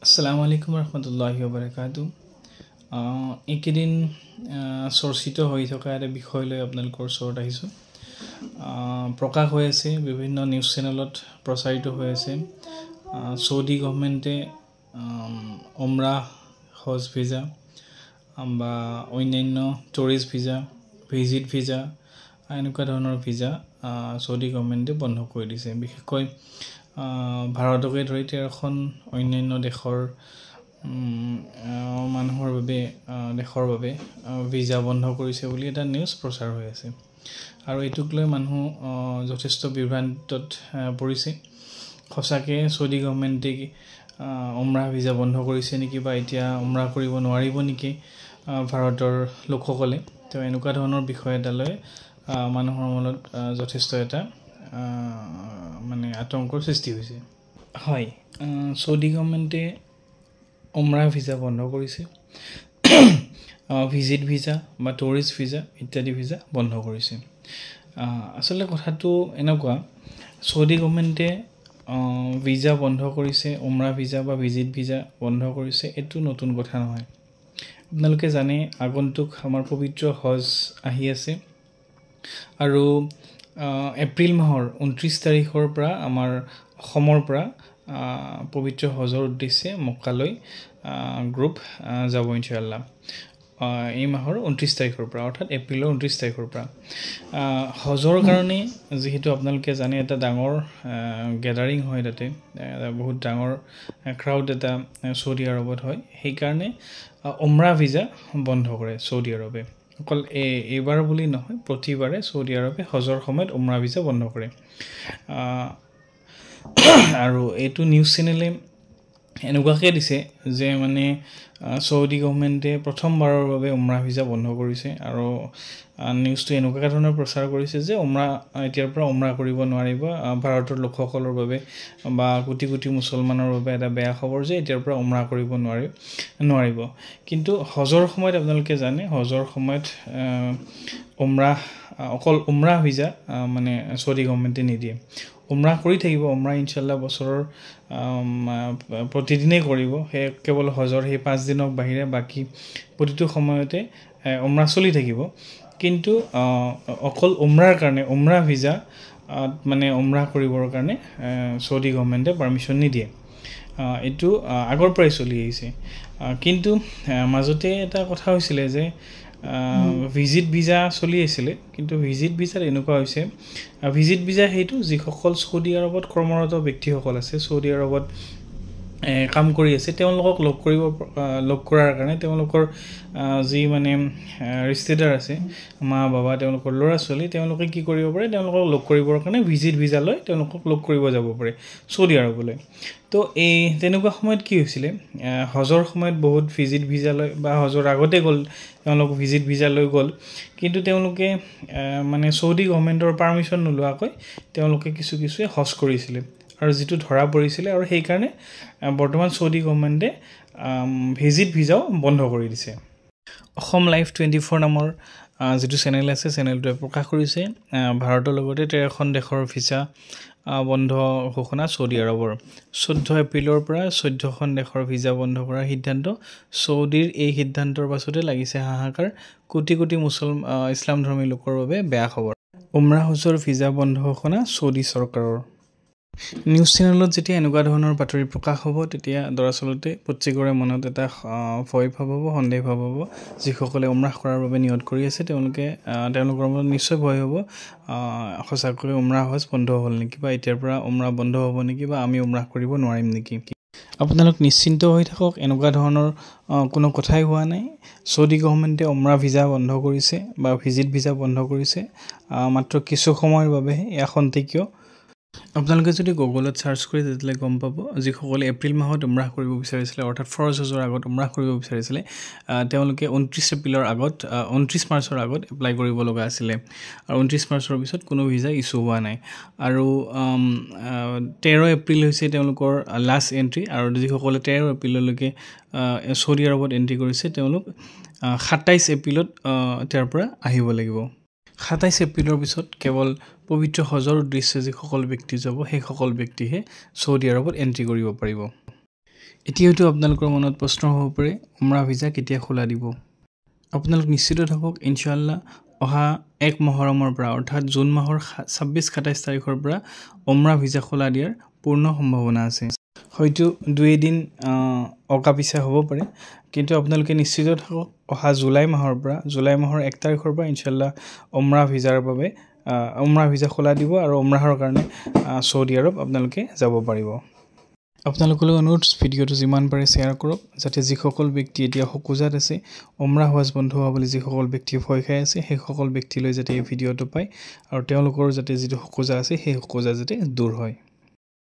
আসসালামু আলাইকুম ৰহমতুল্লাহি ওবাৰাকাতুহু। এইকেইদিন চৰ্চিত হৈ থকা এটা বিষয় লৈ আপোনালোকৰ ওচৰত আহিছোঁ। প্ৰকাশ হৈ আছে, বিভিন্ন নিউজ চেনেলত প্ৰচাৰিত হৈ আছে। সৌদি গভৰ্ণমেণ্টে উমৰাহ হজ ভিজা বা অন্যান্য টুৰিষ্ট ভিজা, ভিজিট ভিজা এনেকুৱা ধৰণৰ ভিজা সৌদি গভৰ্ণমেণ্টে বন্ধ কৰি দিছে। বিশেষকৈ ভাৰতকে ধৰি 13খন অন্যান্য দেশৰ মানুহৰ বাবে দেশৰ বাবে ভিজা বন্ধ কৰিছে বুলি এটা নিউজ প্ৰচাৰ হৈ আছে। আৰু এইটোক লৈ মানুহ যথেষ্ট বিভ্ৰান্তত পৰিছে। সঁচাকৈ সৌদি গভৰ্ণমেণ্টে উমৰাহ ভিজা বন্ধ কৰিছে নেকি, বা এতিয়া উমৰাহ কৰিব নোৱাৰিব নেকি ভাৰতৰ লোকসকলে? তো এনেকুৱা ধৰণৰ বিষয় এটা লৈ মানুহৰ মনত যথেষ্ট এটা আতংকৰ সৃষ্টি হৈছে। হয়, সৌদি গভৰ্ণমেণ্টে উমৰাহ ভিজা বন্ধ কৰিছে, ভিজিট ভিজা বা টুৰিষ্ট ভিজা ইত্যাদি ভিজা বন্ধ কৰিছে। আচলতে কথাটো এনেকুৱা, সৌদি গভৰ্ণমেণ্টে ভিজা বন্ধ কৰিছে, উমৰাহ ভিজা বা ভিজিট ভিজা বন্ধ কৰিছে, এইটো নতুন কথা নহয়। আপোনালোকে জানে আগন্তুক আমাৰ পবিত্ৰ হজ আহি আছে, আৰু এপ্ৰিল মাহৰ 29 তাৰিখৰ পৰা আমাৰ অসমৰ পৰা পবিত্ৰ হজৰ উদ্দেশ্যে মক্কালৈ গ্ৰুপ যাব ইনশাআল্লাহ। এই মাহৰ 29 তাৰিখৰ পৰা, অৰ্থাৎ এপ্ৰিলৰ 29 তাৰিখৰ পৰা হজৰ কাৰণে, যিহেতু আপোনালোকে জানে এটা ডাঙৰ গেডাৰিং হয়, তাতে বহুত ডাঙৰ ক্ৰাউড এটা সৌদি আৰবত হয়। সেইকাৰণে উমৰাহ ভিজা বন্ধ কৰে সৌদি আৰবে। অকল এইবাৰ বুলি নহয়, প্ৰতিবাৰে সৌদি আৰবে হজৰ সময়ত উমৰাহ ভিজা বন্ধ কৰে। আৰু এইটো নিউজ চেনেলে এনেকুৱাকৈ দিছে যে সৌদি গভৰ্ণমেণ্টে প্ৰথমবাৰৰ বাবে উমৰাহ ভিজা বন্ধ কৰিছে, আৰু নিউজটো এনেকুৱা ধৰণৰ প্ৰচাৰ কৰিছে যে এতিয়াৰ পৰা উমৰাহ কৰিব নোৱাৰিব। ভাৰতৰ লোকসকলৰ বাবে বা কোটি কোটি মুছলমানৰ বাবে এটা বেয়া খবৰ যে এতিয়াৰ পৰা উমৰাহ কৰিব নোৱাৰিব। কিন্তু হজৰ সময়ত আপোনালোকে জানে, হজৰ সময়ত অকল উমৰাহ ভিজা সৌদি গভৰ্ণমেণ্টে নিদিয়ে। উমৰাহ কৰি থাকিব, উমৰাহ ইনশাআল্লাহ বছৰৰ প্ৰতিদিনেই কৰিব। সেই কেৱল হজৰ সেই 5 দিনক বাহিৰে বাকী প্ৰতিটো সময়তে উমৰাহ চলি থাকিব। কিন্তু অকল উমৰাহৰ কাৰণে, উমৰাহ ভিজা উমৰাহ কৰিবৰ কাৰণে সৌদি গভৰ্ণমেণ্টে পাৰ্মিশ্যন নিদিয়ে। এইটো আগৰ পৰাই চলি আহিছে। কিন্তু মাজতে এটা কথা হৈছিলে যে ভিজিট ভিজা চলি আছিলে, কিন্তু ভিজিট ভিজাত এনেকুৱা হৈছে, ভিজিট ভিজা সেইটো যিসকল সৌদি আৰবত কৰ্মৰত ব্যক্তিসকল আছে, সৌদি আৰবত কাম কৰি আছে, তেওঁলোকক লগ কৰাৰ কাৰণে তেওঁলোকৰ যি ৰিষ্টেদাৰ আছে, মা বাবা, তেওঁলোকৰ ল'ৰা ছোৱালী, তেওঁলোকে কি কৰিব পাৰে, তেওঁলোকক লগ কৰিবৰ কাৰণে ভিজিট ভিজা লৈ তেওঁলোকক লগ কৰিব যাব পাৰে সৌদি আৰবলৈ। তো তেনেকুৱা সময়ত কি হৈছিলে, হজৰ সময়ত বহুত ভিজিট ভিজা লৈ, বা হজৰ আগতে গ'ল তেওঁলোক ভিজিট ভিজা লৈ গ'ল, কিন্তু তেওঁলোকে সৌদি গভৰ্ণমেণ্টৰ পাৰ্মিশ্যন নোলোৱাকৈ তেওঁলোকে কিছুৱে হজ কৰিছিলে, আৰু যিটো ধৰা পৰিছিলে, আৰু সেইকাৰণে বৰ্তমান সৌদি গভৰ্ণমেণ্টে ভিজিট ভিজাও বন্ধ কৰি দিছে। অসম লাইভ 24 নামৰ যিটো চেনেল আছে, চেনেলটোৱে প্ৰকাশ কৰিছে ভাৰতৰ লগতে 13খন দেশৰ ভিজা বন্ধ ঘোষণা সৌদি আৰবৰ। 14 এপ্ৰিলৰ পৰা 14খন দেশৰ ভিজা বন্ধ কৰাৰ সিদ্ধান্ত। সৌদিৰ এই সিদ্ধান্তৰ পাছতে লাগিছে হাহাকাৰ। কোটি কোটি ইছলামধৰ্মী লোকৰ বাবে বেয়া খবৰ। উমৰাহ হজৰ ভিজা বন্ধ ঘোষণা সৌদি চৰকাৰৰ। নিউজ চেনেলত যেতিয়া এনেকুৱা ধৰণৰ বাতৰি প্ৰকাশ হ'ব, তেতিয়া দৰাচলতে প্ৰত্যেকৰে মনত এটা ভয় ভাৱ হ'ব, সন্দেহ ভাৱ হ'ব। যিসকলে উমৰাহ কৰাৰ বাবে নিয়ত কৰি আছে, তেওঁলোকৰ মনত নিশ্চয় ভয় হ'ব, সঁচাকৈ উমৰাহ হজ বন্ধ হ'ল নেকি, বা এতিয়াৰ পৰা উমৰাহ বন্ধ হ'ব নেকি, বা আমি উমৰাহ কৰিব নোৱাৰিম নেকি। আপোনালোক নিশ্চিন্ত হৈ থাকক, এনেকুৱা ধৰণৰ কোনো কথাই হোৱা নাই। সৌদি গভৰ্ণমেণ্টে উমৰাহ ভিজা বন্ধ কৰিছে বা ভিজিট ভিজা বন্ধ কৰিছে মাত্ৰ কিছু সময়ৰ বাবে। এয়া খন্তেকীয়। আপোনালোকে যদি গুগলত চাৰ্চ কৰি তেতিয়াহ'লে গম পাব, যিসকলে এপ্ৰিল মাহত উমৰাহ কৰিব বিচাৰিছিলে, অৰ্থাৎ ফৰজ হজৰ আগত উমৰাহ কৰিব বিচাৰিছিলে, তেওঁলোকে 29 মাৰ্চৰ আগত এপ্লাই কৰিব লগা আছিলে, আৰু 29 মাৰ্চৰ পিছত কোনো ভিজা ইছ্যু হোৱা নাই। আৰু 13 এপ্ৰিল হৈছে তেওঁলোকৰ লাষ্ট এণ্ট্ৰি, আৰু যিসকলে 13 এপ্ৰিললৈকে সৌদি আৰবত এণ্ট্ৰি কৰিছে, তেওঁলোক 27 এপ্ৰিলত তাৰ পৰা আহিব লাগিব। 27 এপ্ৰিলৰ পিছত কেৱল পবিত্ৰ হজৰ উদ্দেশ্যে যিসকল ব্যক্তি যাব, সেইসকল ব্যক্তিহে সৌদি আৰবত এণ্ট্ৰি কৰিব পাৰিব। এতিয়া হয়তো আপোনালোকৰ মনত প্ৰশ্ন হ'ব পাৰে উমৰা ভিজা কেতিয়া খোলা দিব আপোনালোক নিশ্চিত থাকক ইনশাআল্লাহ অহা 1 মহৰমৰ পৰা অৰ্থাৎ জুন মাহৰ 26-27 তাৰিখৰ পৰা উমৰা ভিজা খোলা দিয়াৰ পূৰ্ণ সম্ভাৱনা আছে হয়তো 2 দিন অকাপিছা হ'ব পাৰে কিন্তু আপোনালোকে নিশ্চিত থাকক অহা জুলাই মাহৰ 1 তাৰিখৰ পৰা ইনশাআল্লাহ উমৰা ভিজাৰ বাবে উমৰা ভিজা খোলা দিব আৰু উমৰাহৰ কাৰণে সৌদি আৰব আপোনালোকে যাব পাৰিব আপোনালোকলৈ অনুৰোধ ভিডিঅ'টো যিমান পাৰে শ্বেয়াৰ কৰক যাতে যিসকল ব্যক্তি এতিয়া হকুজাত আছে উমৰা হজ বন্ধ হোৱা বুলি যিসকল ব্যক্তি ভয় খাই আছে সেই সকল ব্যক্তিলৈ যাতে এই ভিডিঅ'টো পায় আৰু তেওঁলোকৰ যাতে যিটো হকুজা আছে সেই হকুজা যাতে দূৰ হয়